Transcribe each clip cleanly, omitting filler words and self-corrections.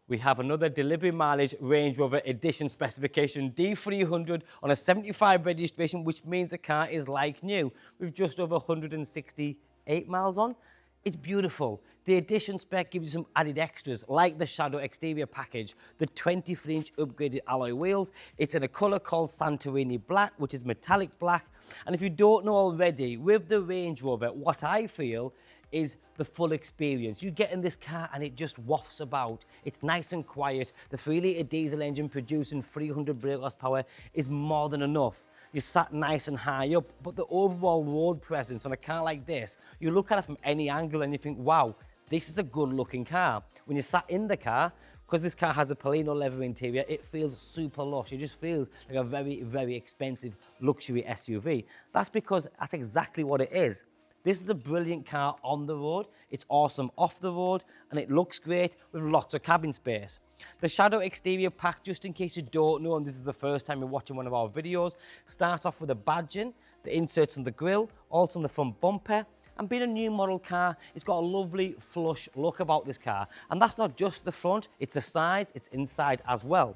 We have another delivery mileage Range Rover edition specification D300 on a 75 registration, which means the car is like new with just over 168 miles on. It's beautiful. The edition spec gives you some added extras like the shadow exterior package, the 23-inch upgraded alloy wheels. It's in a colour called Santorini black, which is metallic black. And if you don't know already, with the Range Rover, what I feel is the full experience. You get in this car and it just wafts about. It's nice and quiet. The 3-litre diesel engine producing 300 brake horsepower is more than enough. You sat nice and high up, but the overall road presence on a car like this, you look at it from any angle and you think, wow, this is a good looking car. When you sat in the car, because this car has the Perlino leather interior, it feels super lush. It just feels like a very, very expensive luxury SUV. That's because that's exactly what it is. This is a brilliant car on the road, it's awesome off the road, and it looks great with lots of cabin space. The shadow exterior pack, just in case you don't know, and this is the first time you're watching one of our videos, starts off with a badging, the inserts on the grille, also on the front bumper, and being a new model car, it's got a lovely flush look about this car. And that's not just the front, it's the sides, it's inside as well.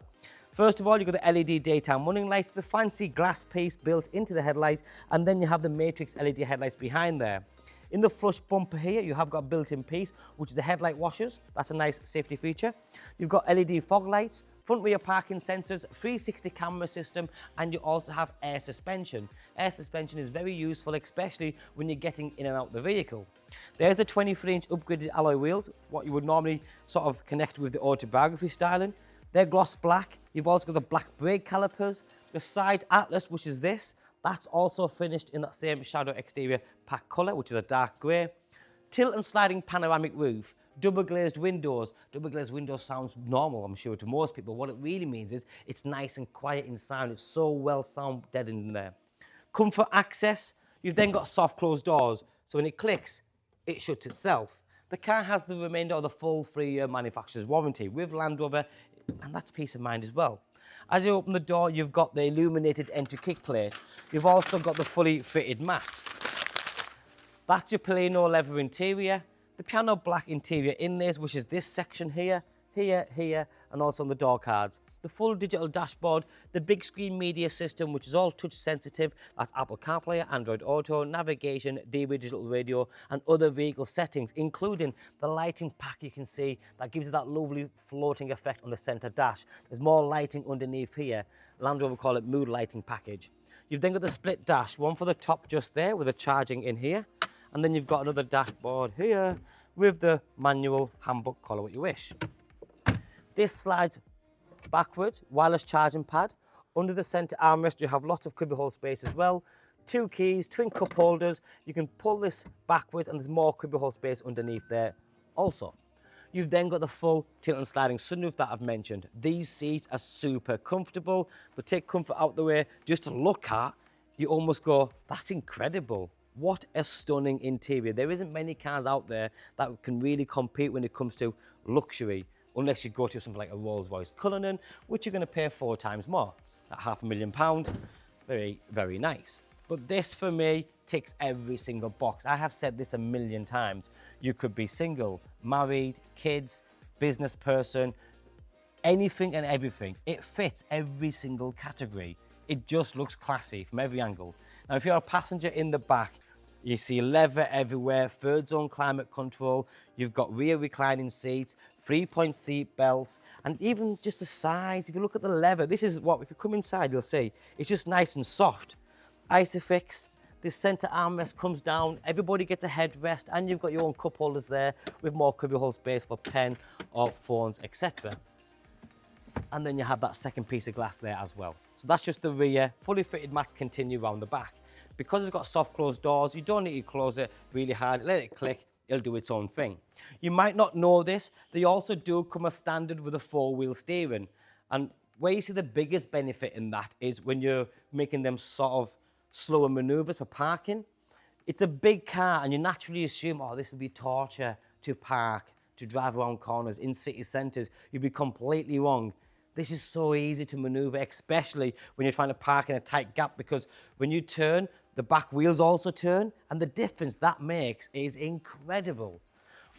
First of all, you've got the LED daytime running lights, the fancy glass piece built into the headlight, and then you have the matrix LED headlights behind there. In the flush bumper here, you have got a built-in piece, which is the headlight washers. That's a nice safety feature. You've got LED fog lights, front rear parking sensors, 360 camera system, and you also have air suspension. Air suspension is very useful, especially when you're getting in and out the vehicle. There's the 23-inch upgraded alloy wheels, what you would normally sort of connect with the autobiography styling. They're gloss black. You've also got the black brake calipers, the side atlas, which is this. That's also finished in that same shadow exterior pack colour, which is a dark grey. Tilt and sliding panoramic roof, double glazed windows. Double glazed windows sounds normal, I'm sure, to most people. What it really means is it's nice and quiet in sound. It's so well sound deadened in there. Comfort access. You've then got soft closed doors. So when it clicks, it shuts itself. The car has the remainder of the full 3-year manufacturer's warranty with Land Rover, and that's peace of mind as well. As you open the door, you've got the illuminated entry kick plate. You've also got the fully fitted mats. That's your Perlino leather interior, the piano black interior inlays, which is this section here, here, and also on the door cards. The full digital dashboard, the big screen media system, which is all touch sensitive. That's Apple CarPlay, Android Auto, navigation, DAB digital radio, and other vehicle settings, including the lighting pack you can see that gives you that lovely floating effect on the center dash. There's more lighting underneath here. Land Rover call it mood lighting package. You've then got the split dash, one for the top just there with the charging in here, and then you've got another dashboard here with the manual handbook, call it what you wish. This slides backwards, wireless charging pad. Under the center armrest, you have lots of cubbyhole space as well. 2 keys, twin cup holders. You can pull this backwards and there's more cubbyhole space underneath there also. You've then got the full tilt and sliding sunroof that I've mentioned. These seats are super comfortable, but take comfort out the way, just to look at, you almost go, that's incredible. What a stunning interior. There isn't many cars out there that can really compete when it comes to luxury, unless you go to something like a Rolls-Royce Cullinan, which you're going to pay 4 times more at £500,000. Very, very nice. But this, for me, ticks every single box. I have said this a million times. You could be single, married, kids, business person, anything and everything. It fits every single category. It just looks classy from every angle. Now, if you're a passenger in the back, you see leather everywhere, 3rd zone climate control, you've got rear reclining seats, 3-point seat belts, and even just the sides. If you look at the leather, this is what, if you come inside, you'll see, it's just nice and soft. Isofix, this center armrest comes down, everybody gets a headrest, and you've got your own cup holders there with more cubbyhole space for pen or phones, etc. And then you have that second piece of glass there as well. So that's just the rear. Fully fitted mats continue around the back. Because it's got soft closed doors, you don't need to close it really hard. Let it click, it'll do its own thing. You might not know this, they also do come as standard with a 4-wheel steering. And where you see the biggest benefit in that is when you're making them sort of slower maneuvers for parking. It's a big car and you naturally assume, oh, this will be torture to park, to drive around corners in city centres. You'd be completely wrong. This is so easy to maneuver, especially when you're trying to park in a tight gap, because when you turn, the back wheels also turn, and the difference that makes is incredible.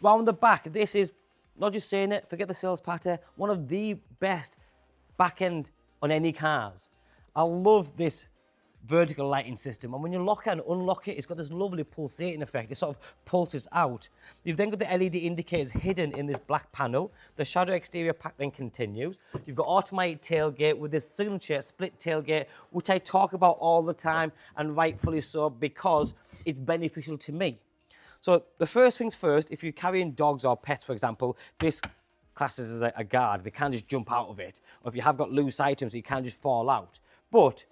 Round the back, this is not just saying it, forget the sales patter, one of the best back end on any cars. I love this vertical lighting system, and when you lock it and unlock it, it's got this lovely pulsating effect. It sort of pulses out. You've then got the LED indicators hidden in this black panel. The shadow exterior pack then continues. You've got automatic tailgate with this signature split tailgate, which I talk about all the time, and rightfully so, because it's beneficial to me. So the first things first, if you're carrying dogs or pets, for example, this classes as a guard. They can't just jump out of it. Or if you have got loose items, you can't just fall out. But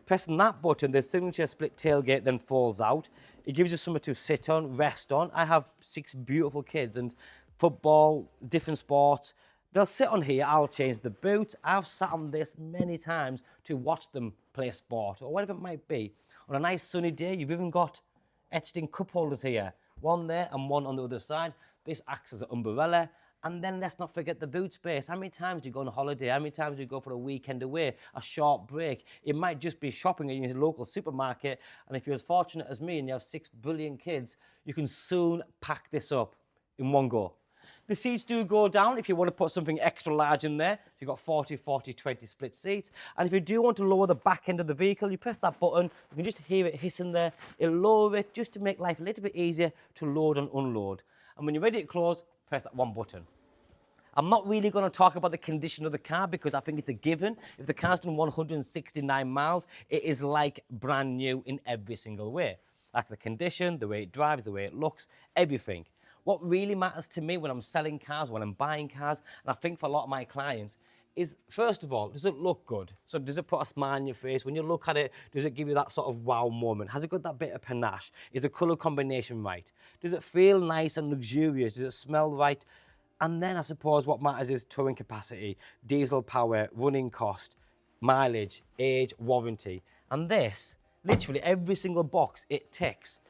pressing that button, the signature split tailgate then falls out. It gives you somewhere to sit on, rest on. I have 6 beautiful kids, and football, different sports. They'll sit on here, I'll change the boot. I've sat on this many times to watch them play sport or whatever it might be. On a nice sunny day, you've even got etched in cup holders here. One there and one on the other side. This acts as an umbrella. And then let's not forget the boot space. How many times do you go on a holiday? How many times do you go for a weekend away, a short break? It might just be shopping in your local supermarket. And if you're as fortunate as me and you have 6 brilliant kids, you can soon pack this up in one go. The seats do go down if you want to put something extra large in there. You've got 40, 40, 20 split seats. And if you do want to lower the back end of the vehicle, you press that button. You can just hear it hissing there. It'll lower it just to make life a little bit easier to load and unload. And when you're ready to close, press that one button. I'm not really going to talk about the condition of the car because I think it's a given. If the car's done 169 miles, it is like brand new in every single way. That's the condition, the way it drives, the way it looks, everything. What really matters to me when I'm selling cars, when I'm buying cars, and I think for a lot of my clients, is first of all, does it look good? So does it put a smile on your face? When you look at it, does it give you that sort of wow moment? Has it got that bit of panache? Is the colour combination right? Does it feel nice and luxurious? Does it smell right? And then I suppose what matters is towing capacity, diesel power, running cost, mileage, age, warranty. And this, literally every single box it ticks.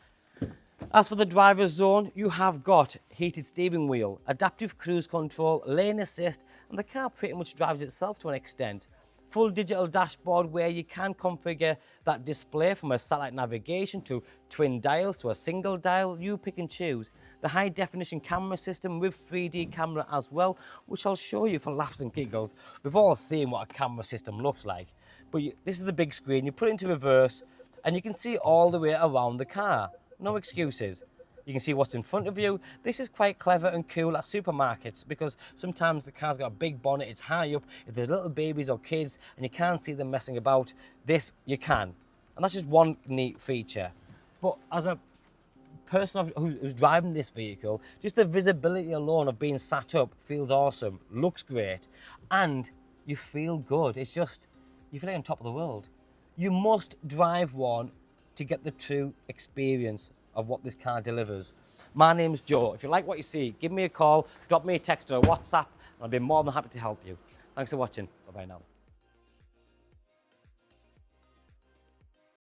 As for the driver's zone, you have got heated steering wheel, adaptive cruise control, lane assist, and the car pretty much drives itself to an extent. Full digital dashboard where you can configure that display from a satellite navigation to twin dials to a single dial, you pick and choose. The high definition camera system with 3D camera as well, which I'll show you for laughs and giggles. We've all seen what a camera system looks like, but this is the big screen. You put it into reverse and you can see all the way around the car. No excuses. You can see what's in front of you. This is quite clever and cool at supermarkets because sometimes the car's got a big bonnet, it's high up. If there's little babies or kids and you can't see them messing about, this you can. And that's just one neat feature. But as a person who's driving this vehicle, just the visibility alone of being sat up feels awesome, looks great, and you feel good. It's just, you feel like on top of the world. You must drive one to get the true experience of what this car delivers. My name's Joe. If you like what you see, give me a call, drop me a text or a WhatsApp, and I'll be more than happy to help you. Thanks for watching. Bye-bye now.